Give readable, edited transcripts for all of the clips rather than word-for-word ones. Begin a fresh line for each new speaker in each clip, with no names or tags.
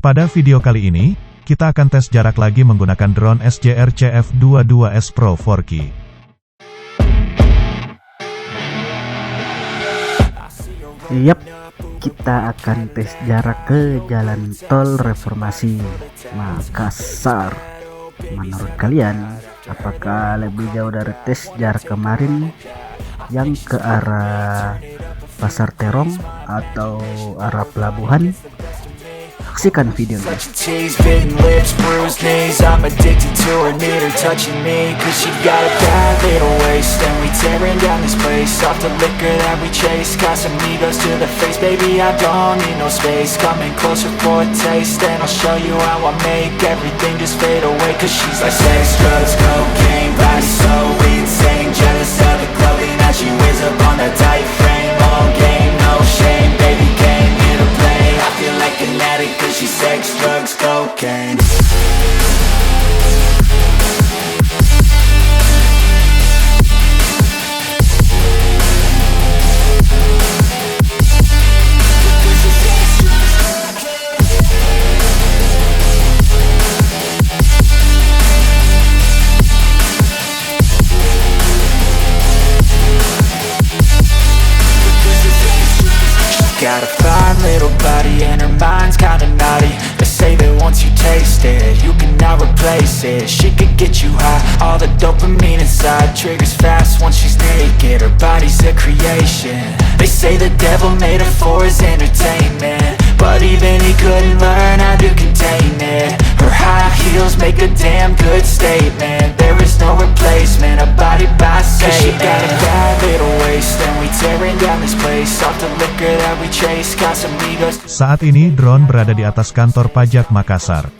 Pada video kali ini, kita akan tes jarak lagi menggunakan drone SJR CF22S Pro 4K.
Yap, kita akan tes jarak ke Jalan Tol Reformasi Makassar. Menurut kalian, apakah lebih jauh dari tes jarak kemarin yang ke arah Pasar Terong atau arah pelabuhan? Saksikan videonya.
I'm addicted to her, need her touching me, cause she got a bad little waist. And we tearing down this place, off the liquor that we chase. Casamigos to the face, baby, I don't need no space. Coming closer for a taste, and I'll show you how I make everything just fade away. Cause she's like sex, drugs, cocaine, body so insane. Jealous of the clothing that she wears up on that tight frame. All game, no shame, baby came here to play. I feel like an addict cause she's sex, drugs, cocaine. Got a fine little body and her mind's kinda naughty. They say that once you taste it, you cannot replace it. She could get you high, all the dopamine inside triggers fast once she's naked. Her body's a creation. They say the devil made her for his entertainment, but even he couldn't learn how to contain it. Her high heels make a damn good statement. There is no replacement, a body by Satan. She got a bad little waist, and we tearing down this place, off the liquor that we chase. Casamigos.
Saat ini drone berada di atas kantor pajak Makassar.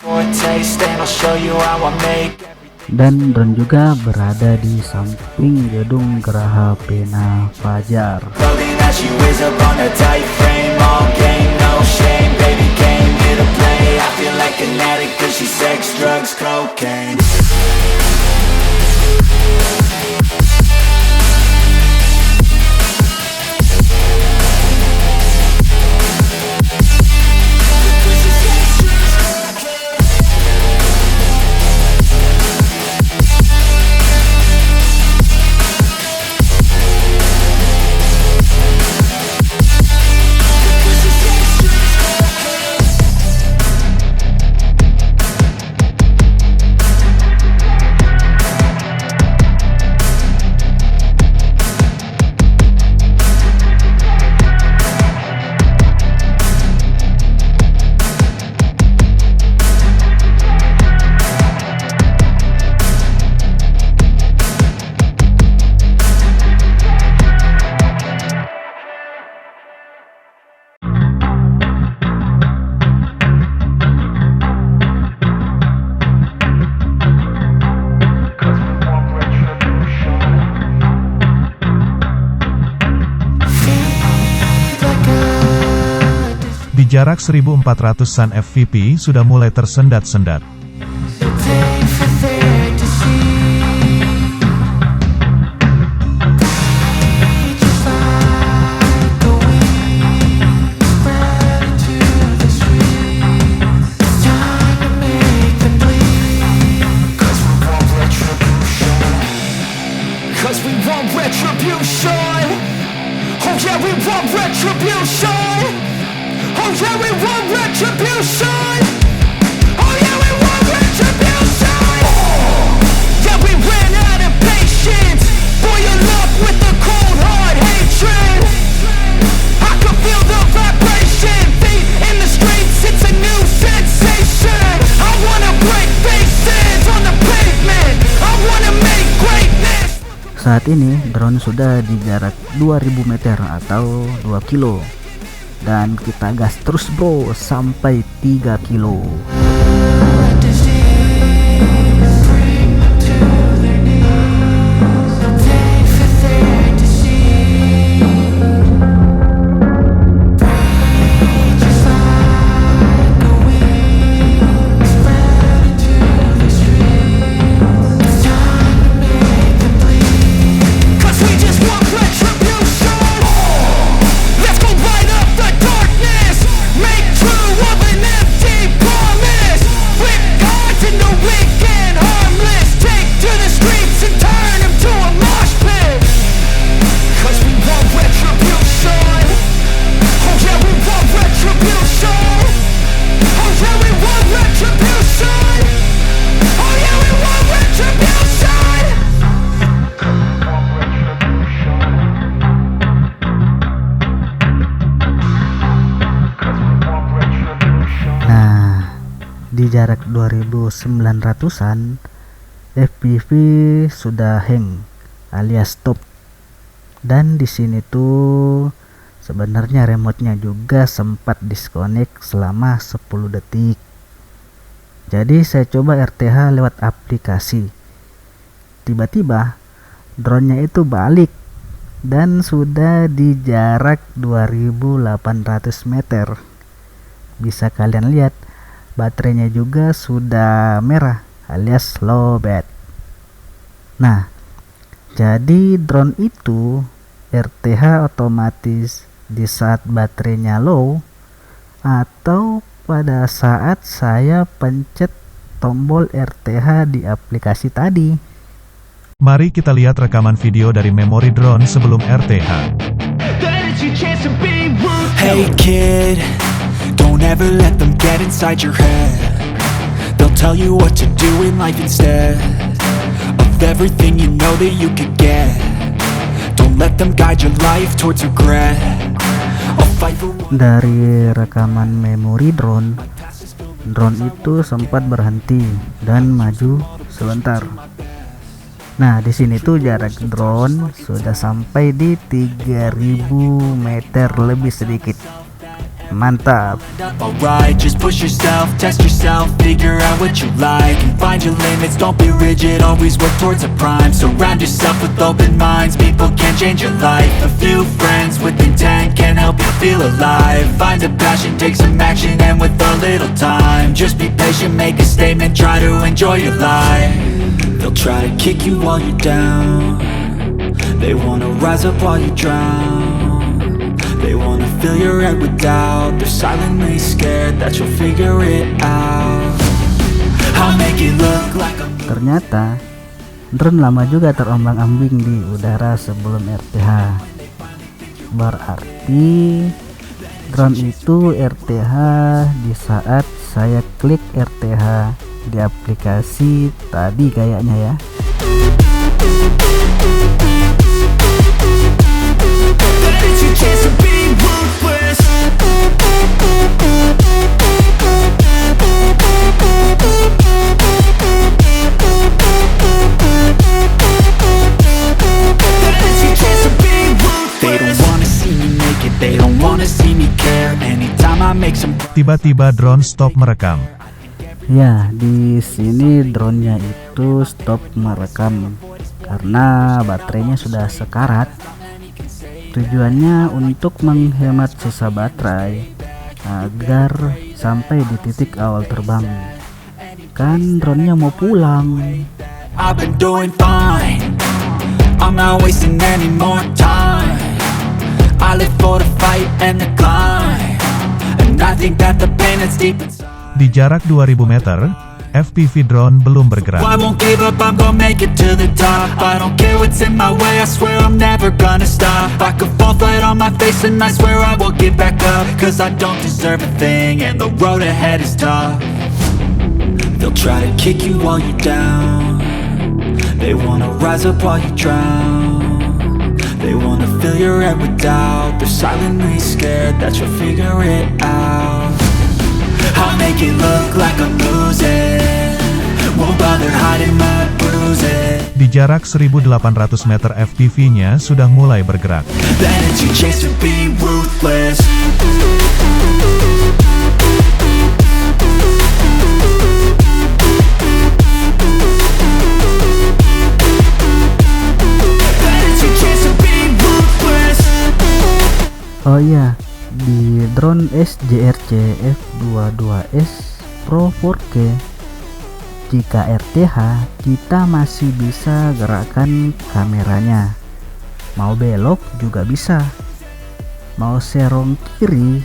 Dan drone juga berada di samping gedung Geraha Pena Fajar.
Di jarak 1400 Sun FVP sudah mulai tersendat-sendat.
Oh yeah, we want retribution. Oh yeah, we want retribution. Yeah, we ran out of patience. Boil up with the cold hard hatred. I can feel the vibration. Feet in the streets, it's a new sensation. I wanna break faces on the pavement. I wanna make greatness.
Saat ini drone sudah di jarak 2000 meter atau 2 kilo. Dan kita gas terus bro sampai 3 kilo.
Let's go light up the darkness, make true of an empty
di jarak 2900-an FPV sudah hang alias stop. Dan di sini tuh sebenarnya remote-nya juga sempat disconnect selama 10 detik. Jadi saya coba RTH lewat aplikasi. Tiba-tiba drone-nya itu balik dan sudah di jarak 2800 meter. Bisa kalian lihat baterainya juga sudah merah alias low bat. Nah, jadi drone itu RTH otomatis di saat baterainya low atau pada saat saya pencet tombol RTH di aplikasi tadi.
Mari kita lihat rekaman video dari memori drone sebelum RTH.
Hey kid, don't ever let them get inside your head. They'll tell you what to do in life instead of everything you know that you could get. Don't let them guide your life towards regret.
Dari rekaman memori drone itu sempat berhenti dan maju sebentar. Nah, di sini tuh jarak drone sudah sampai di 3000 meter lebih sedikit. Mantap.
Alright, just push yourself, test yourself, figure out what you like and find your limits, don't be rigid, always work towards a prime. Surround yourself with open minds, people can change your life. A few friends with intent can help you feel alive. Find a passion, take some action, and with a little time, just be patient, make a statement, try to enjoy your life. They'll try to kick you while you're down, they wanna rise up while you drown. They wanna fill your head with doubt, they're silently scared that you'll figure it out. I'll make it look like I'm...
Ternyata drone lama juga terombang-ambing di udara sebelum RTH. Berarti drone itu RTH di saat saya klik RTH di aplikasi tadi kayaknya ya.
Tiba-tiba drone stop merekam.
Ya, di sini drone-nya itu stop merekam karena baterainya sudah sekarat. Tujuannya untuk menghemat sisa baterai agar sampai di titik awal terbang. Kan drone-nya mau pulang.
I've been doing fine, I'm not wasting any more time. I live for the fight and the climb, and I think that the pain that's deep inside.
Di jarak 2000 meter, FPV drone belum bergerak.
I won't give up, I'm gonna make it to the top. I don't care what's in my way, I swear I'm never gonna stop. I could fall flat on my face and I swear I won't get back up, cause I don't deserve a thing and the road ahead is tough. They'll try to kick you while you're down, they wanna rise up while you drown. They wanna fill your head with doubt, they're silently scared that you'll figure it out. I'll make it look like I'm losing, won't bother hiding my bruises.
Di jarak 1800 meter FPV-nya sudah mulai bergerak.
Then it's your chance to be ruthless.
Oh iya, di drone SJRC F22S Pro 4K jika RTH kita masih bisa gerakkan kameranya, mau belok juga bisa, mau serong kiri,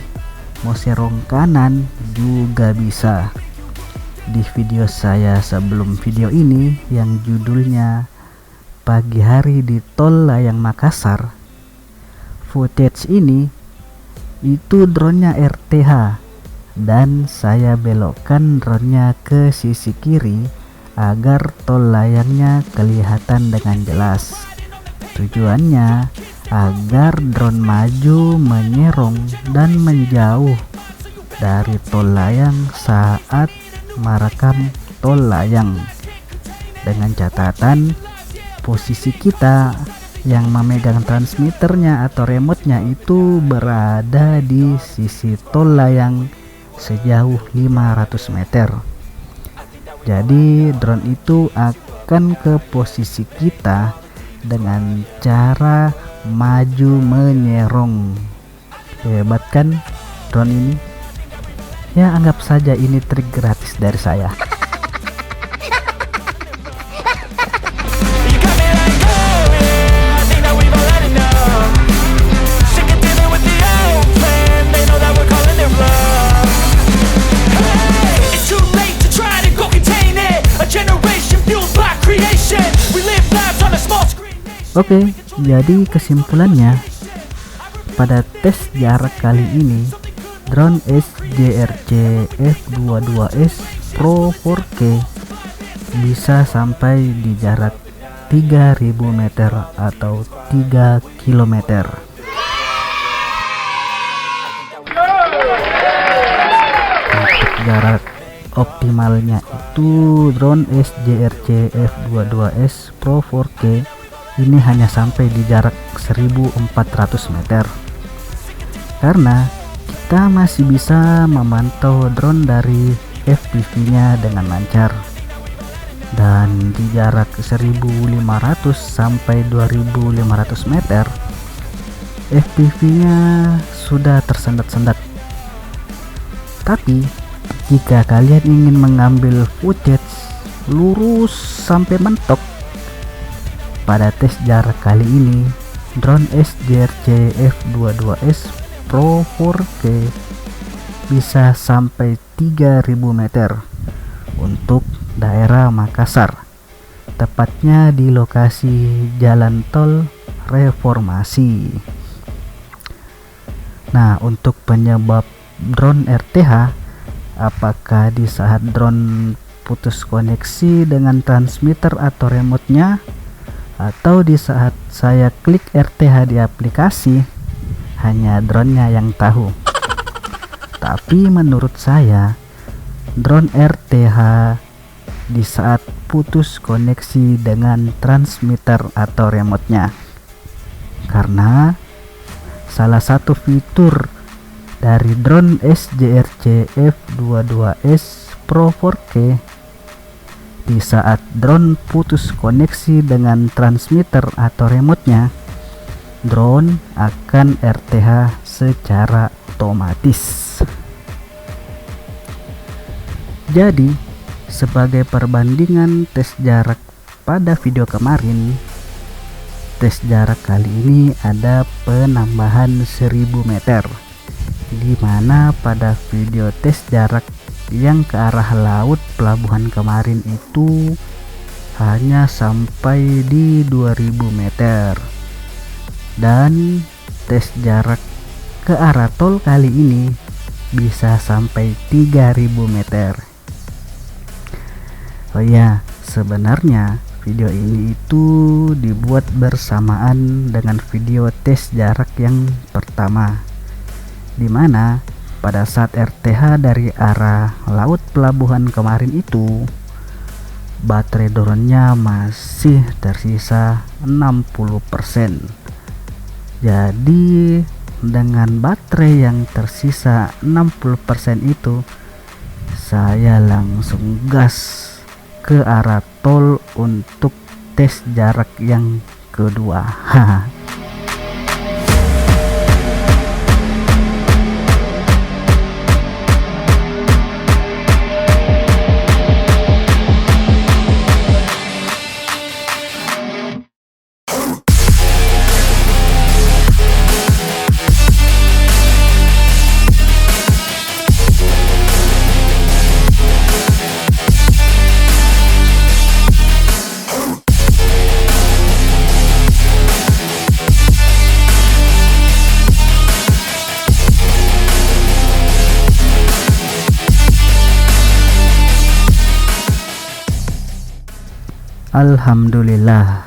mau serong kanan juga bisa. Di video saya sebelum video ini yang judulnya Pagi Hari di Tol Layang Makassar, footage ini itu drone-nya RTH dan saya belokkan drone-nya ke sisi kiri agar tol layangnya kelihatan dengan jelas. Tujuannya agar drone maju menyerong dan menjauh dari tol layang saat merekam tol layang, dengan catatan posisi kita yang memegang transmitternya atau remote-nya itu berada di sisi tol layang sejauh 500 meter. Jadi drone itu akan ke posisi kita dengan cara maju menyerong. Hebat kan drone ini? Ya, anggap saja ini trik gratis dari saya. Oke, jadi kesimpulannya pada tes jarak kali ini drone SJRC F22S Pro 4K bisa sampai di jarak 3000 meter atau 3 km. Untuk jarak optimalnya itu drone SJRC F22S Pro 4K ini hanya sampai di jarak 1400 meter, karena kita masih bisa memantau drone dari FPV nya dengan lancar, dan di jarak 1500 sampai 2500 meter FPV nya sudah tersendat-sendat. Tapi jika kalian ingin mengambil footage lurus sampai mentok, pada tes jarak kali ini drone SJRC F22S Pro 4K bisa sampai 3000 meter untuk daerah Makassar, tepatnya di lokasi jalan tol Reformasi. Nah, untuk penyebab drone RTH, apakah di saat drone putus koneksi dengan transmitter atau remote-nya, atau di saat saya klik RTH di aplikasi, hanya drone-nya yang tahu. Tapi menurut saya drone RTH di saat putus koneksi dengan transmitter atau remote-nya, karena salah satu fitur dari drone SJRC F22S Pro 4K, di saat drone putus koneksi dengan transmitter atau remote-nya, drone akan RTH secara otomatis. Jadi, sebagai perbandingan tes jarak pada video kemarin, tes jarak kali ini ada penambahan 1000 meter, di mana pada video tes jarak yang ke arah laut pelabuhan kemarin itu hanya sampai di 2000 meter, dan tes jarak ke arah tol kali ini bisa sampai 3000 meter. Oh ya, sebenarnya video ini itu dibuat bersamaan dengan video tes jarak yang pertama, dimana pada saat RTH dari arah laut pelabuhan kemarin itu baterai drone-nya masih tersisa 60%. Jadi dengan baterai yang tersisa 60% itu, saya langsung gas ke arah tol untuk tes jarak yang kedua. Alhamdulillah,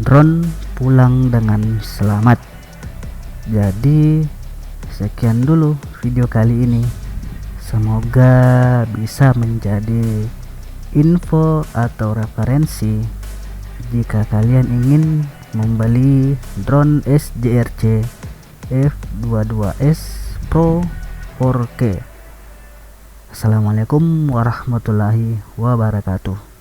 drone pulang dengan selamat. Jadi sekian dulu video kali ini. Semoga bisa menjadi info atau referensi jika kalian ingin membeli drone SJRC F22S Pro 4K. Assalamualaikum warahmatullahi wabarakatuh.